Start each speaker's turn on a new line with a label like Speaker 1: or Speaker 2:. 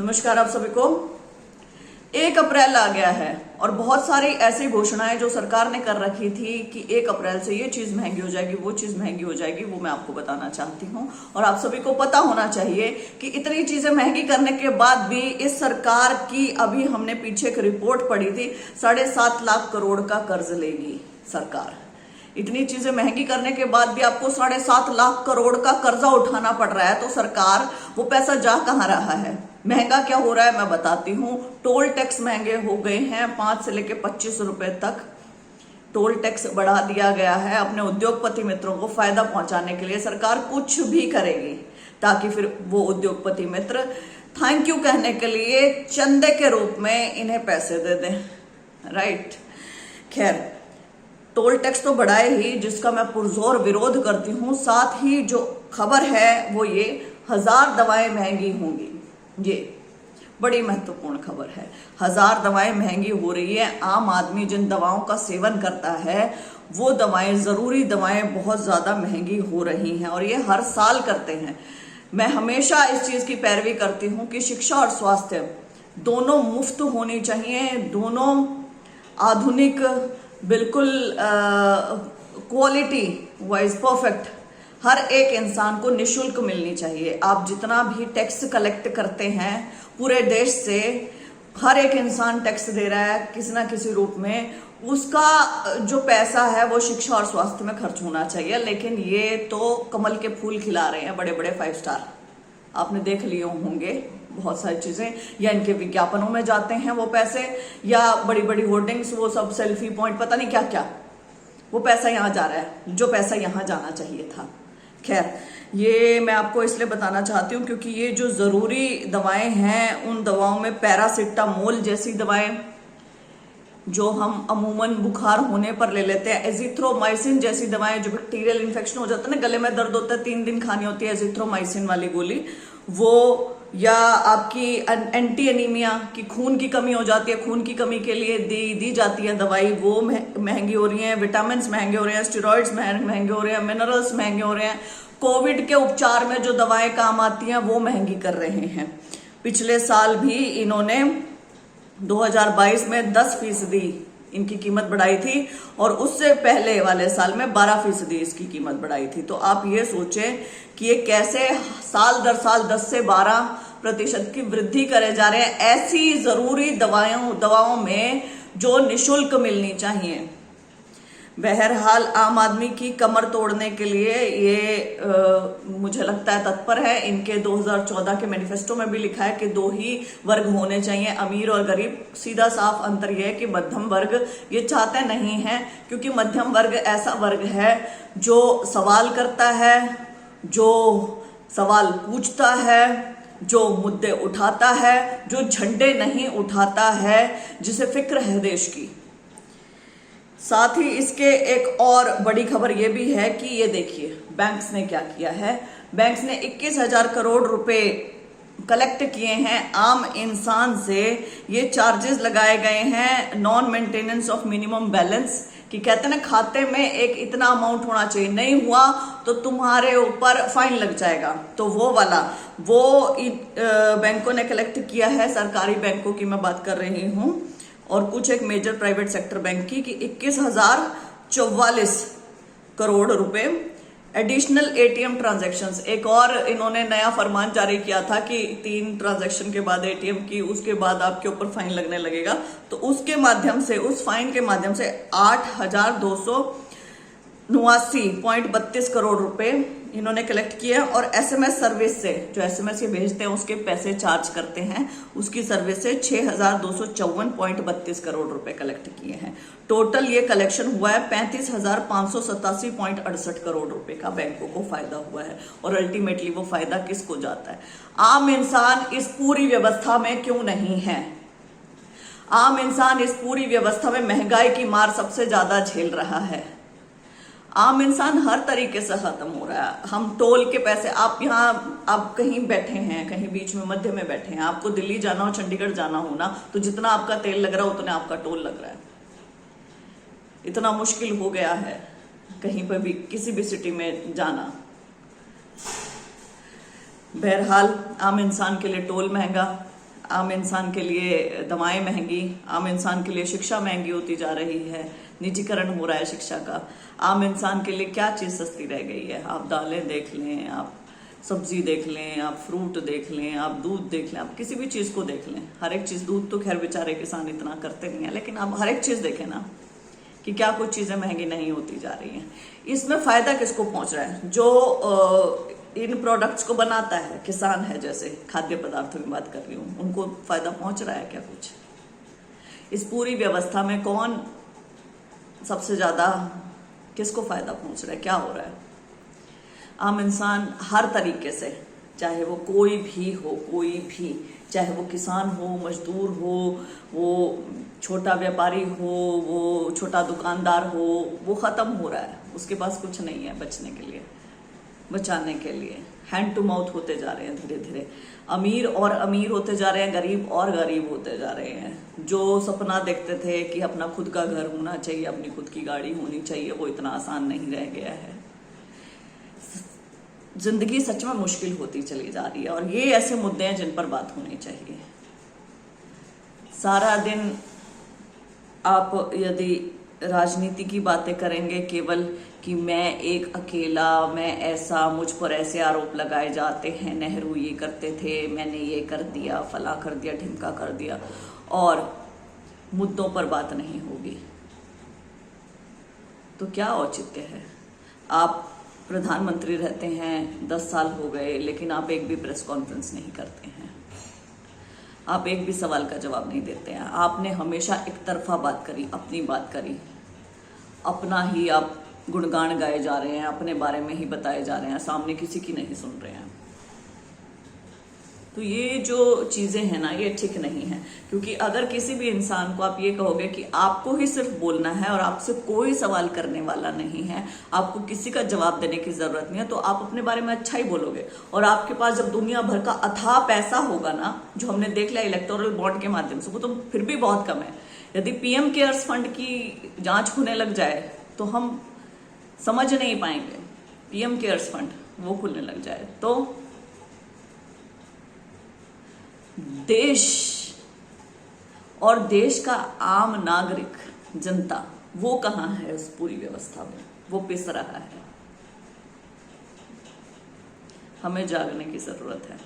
Speaker 1: नमस्कार आप सभी को। 1 अप्रैल आ गया है और बहुत सारी ऐसी घोषणाएं जो सरकार ने कर रखी थी कि 1 अप्रैल से ये चीज महंगी हो जाएगी, वो चीज महंगी हो जाएगी, वो मैं आपको बताना चाहती हूं। और आप सभी को पता होना चाहिए कि इतनी चीजें महंगी करने के बाद भी इस सरकार की, अभी हमने पीछे एक रिपोर्ट पढ़ी थी, 7.5 लाख करोड़ का कर्ज लेगी सरकार। इतनी चीजें महंगी करने के बाद भी आपको 7.5 लाख करोड़ का कर्जा उठाना पड़ रहा है, तो सरकार वो पैसा जा कहां रहा है? महंगा क्या हो रहा है मैं बताती हूँ। टोल टैक्स महंगे हो गए हैं, 5 से लेके 25 रुपए तक टोल टैक्स बढ़ा दिया गया है। अपने उद्योगपति मित्रों को फायदा पहुंचाने के लिए सरकार कुछ भी करेगी ताकि फिर वो उद्योगपति मित्र थैंक यू कहने के लिए चंदे के रूप में इन्हें पैसे दे दें, राइट। खैर, टोल टैक्स तो बढ़ाए ही, जिसका मैं पुरजोर विरोध करती हूँ। साथ ही जो खबर है वो ये 1000 दवाएं महंगी होंगी, ये बड़ी महत्वपूर्ण खबर है। 1000 दवाएं महंगी हो रही है। आम आदमी जिन दवाओं का सेवन करता है वो दवाएं, जरूरी दवाएं बहुत ज्यादा महंगी हो रही हैं और ये हर साल करते हैं। मैं हमेशा इस चीज की पैरवी करती हूँ कि शिक्षा और स्वास्थ्य दोनों मुफ्त होनी चाहिए, दोनों आधुनिक, बिल्कुल क्वालिटी वाइज परफेक्ट, हर एक इंसान को निशुल्क मिलनी चाहिए। आप जितना भी टैक्स कलेक्ट करते हैं पूरे देश से, हर एक इंसान टैक्स दे रहा है किसी ना किसी रूप में, उसका जो पैसा है वो शिक्षा और स्वास्थ्य में खर्च होना चाहिए। लेकिन ये तो कमल के फूल खिला रहे हैं बड़े बड़े 5 स्टार, आपने देख लिए होंगे बहुत सारी चीजें, या इनके विज्ञापनों में जाते हैं वो पैसे, या बड़ी बड़ी होर्डिंग्स, वो सब सेल्फी पॉइंट, पता नहीं क्या क्या, वो पैसा यहां जा रहा है जो पैसा यहां जाना चाहिए था। खैर, ये मैं आपको इसलिए बताना चाहती हूँ क्योंकि ये जो जरूरी दवाएं हैं उन दवाओं में पैरासिटामोल जैसी दवाएं जो हम अमूमन बुखार होने पर ले लेते हैं, एजिथ्रोमाइसिन जैसी दवाएं जो बैक्टीरियल इन्फेक्शन हो जाता है ना, गले में दर्द होता है, 3 दिन खानी होती है एजिथ्रोमाइसिन वाली गोली, वो, या आपकी एंटी एनीमिया की खून की कमी हो जाती है, खून की कमी के लिए दी जाती है दवाई, वो महंगी हो रही है। विटामिन महंगे हो रहे हैं, स्टेरॉइड्स महंगे हो रहे हैं, मिनरल्स महंगे हो रहे हैं। कोविड के उपचार में जो दवाएं काम आती हैं वो महंगी कर रहे हैं। पिछले साल भी इन्होंने 2022 में 10% इनकी कीमत बढ़ाई थी और उससे पहले वाले साल में 12% इसकी कीमत बढ़ाई थी। तो आप ये सोचें कि ये कैसे साल दर साल 10 से 12% की वृद्धि करे जा रहे हैं ऐसी जरूरी दवाओं में जो निशुल्क मिलनी चाहिए। बहरहाल आम आदमी की कमर तोड़ने के लिए ये मुझे लगता है तत्पर है। इनके 2014 के मैनिफेस्टो में भी लिखा है कि 2 ही वर्ग होने चाहिए, अमीर और गरीब। सीधा साफ अंतर यह है कि मध्यम वर्ग ये चाहते नहीं हैं, क्योंकि मध्यम वर्ग ऐसा वर्ग है जो सवाल करता है, जो सवाल पूछता है, जो मुद्दे उठाता है, जो झंडे नहीं उठाता है, जिसे फिक्र है देश की। साथ ही इसके एक और बड़ी खबर यह भी है कि ये देखिए बैंक्स ने क्या किया है। बैंक्स ने 21,000 करोड़ रुपए कलेक्ट किए हैं आम इंसान से। ये चार्जेस लगाए गए हैं non maintenance of minimum balance, कि कहते हैं ना खाते में एक इतना अमाउंट होना चाहिए, नहीं हुआ तो तुम्हारे ऊपर फाइन लग जाएगा। तो वो वाला बैंकों ने कलेक्ट किया है। सरकारी बैंकों की मैं बात कर रही हूं और कुछ एक मेजर प्राइवेट सेक्टर बैंक की, कि 21,044 करोड़ रुपए। एडिशनल एटीएम ट्रांजैक्शंस, एक और इन्होंने नया फरमान जारी किया था कि 3 ट्रांजैक्शन के बाद एटीएम की, उसके बाद आपके ऊपर फाइन लगने लगेगा। तो उसके माध्यम से, उस फाइन के माध्यम से 8,279.32 करोड़ रुपए इन्होंने कलेक्ट किया। और एसएमएस सर्विस से, जो एसएमएस ये भेजते हैं उसके पैसे चार्ज करते हैं, उसकी सर्विस से 6,254.32 करोड़ रुपए कलेक्ट किए हैं। टोटल ये कलेक्शन हुआ है 35,587.68 करोड़ रुपए का बैंकों को फायदा हुआ है। और अल्टीमेटली वो फायदा किसको जाता है? आम इंसान इस पूरी व्यवस्था में क्यों नहीं है? आम इंसान इस पूरी व्यवस्था में महंगाई की मार सबसे ज्यादा झेल रहा है। आम इंसान हर तरीके से खत्म हो रहा है। हम टोल के पैसे, आप कहीं बैठे हैं, कहीं बीच में मध्य में बैठे हैं, आपको दिल्ली जाना हो, चंडीगढ़ जाना हो ना, तो जितना आपका तेल लग रहा है उतना आपका टोल लग रहा है। इतना मुश्किल हो गया है कहीं पर भी, किसी भी सिटी में जाना। बहरहाल आम इंसान के लिए टोल महंगा, आम इंसान के लिए दवाएं महंगी, आम इंसान के लिए शिक्षा महंगी होती जा रही है, निजीकरण हो रहा है शिक्षा का। आम इंसान के लिए क्या चीज़ सस्ती रह गई है? आप दालें देख लें, आप सब्जी देख लें, आप फ्रूट देख लें, आप दूध देख लें, आप किसी भी चीज़ को देख लें, हर एक चीज़, दूध तो खैर बेचारे किसान इतना करते नहीं है, लेकिन आप हर एक चीज़ देखें ना कि क्या कुछ चीज़ें महंगी नहीं होती जा रही हैं। इसमें फ़ायदा किसको पहुंच रहा है? जो इन प्रोडक्ट्स को बनाता है, किसान है, जैसे खाद्य पदार्थों की बात कर रही हूँ, उनको फ़ायदा पहुंच रहा है क्या कुछ? इस पूरी व्यवस्था में कौन सबसे ज़्यादा, किसको फ़ायदा पहुंच रहा है? क्या हो रहा है? आम इंसान हर तरीके से, चाहे वो कोई भी हो, कोई भी, चाहे वो किसान हो, मजदूर हो, वो छोटा व्यापारी हो, वो छोटा दुकानदार हो, वो ख़त्म हो रहा है। उसके पास कुछ नहीं है बचने के लिए, बचाने के लिए। हैंड टू माउथ होते जा रहे हैं धीरे धीरे। अमीर और अमीर होते जा रहे हैं, गरीब और गरीब होते जा रहे हैं। जो सपना देखते थे कि अपना खुद का घर होना चाहिए, अपनी खुद की गाड़ी होनी चाहिए, वो इतना आसान नहीं रह गया है। जिंदगी सच में मुश्किल होती चली जा रही है, और ये ऐसे मुद्दे हैं जिन पर बात होनी चाहिए। सारा दिन आप यदि राजनीति की बातें करेंगे केवल कि मैं एक अकेला, मैं ऐसा, मुझ पर ऐसे आरोप लगाए जाते हैं, नेहरू ये करते थे, मैंने ये कर दिया, फला कर दिया, ढिमका कर दिया, और मुद्दों पर बात नहीं होगी, तो क्या औचित्य है? आप प्रधानमंत्री रहते हैं, 10 साल हो गए, लेकिन आप एक भी प्रेस कॉन्फ्रेंस नहीं करते हैं, आप एक भी सवाल का जवाब नहीं देते हैं। आपने हमेशा एक तरफा बात करी, अपनी बात करी, अपना ही आप गुणगान गाए जा रहे हैं, अपने बारे में ही बताए जा रहे हैं, सामने किसी की नहीं सुन रहे हैं। तो ये जो चीज़ें हैं ना, ये ठीक नहीं है। क्योंकि अगर किसी भी इंसान को आप ये कहोगे कि आपको ही सिर्फ बोलना है और आपसे कोई सवाल करने वाला नहीं है, आपको किसी का जवाब देने की जरूरत नहीं है, तो आप अपने बारे में अच्छा ही बोलोगे। और आपके पास जब दुनिया भर का अथाह पैसा होगा ना, जो हमने देख लिया इलेक्टोरल बॉन्ड के माध्यम से, वो तो फिर भी बहुत कम है। यदि पीएम केयर्स फंड की जांच होने लग जाए तो हम समझ नहीं पाएंगे। पीएम केयर्स फंड वो खुलने लग जाए तो देश और देश का आम नागरिक, जनता, वो कहाँ है उस पूरी व्यवस्था में? वो पिस रहा है। हमें जागने की जरूरत है।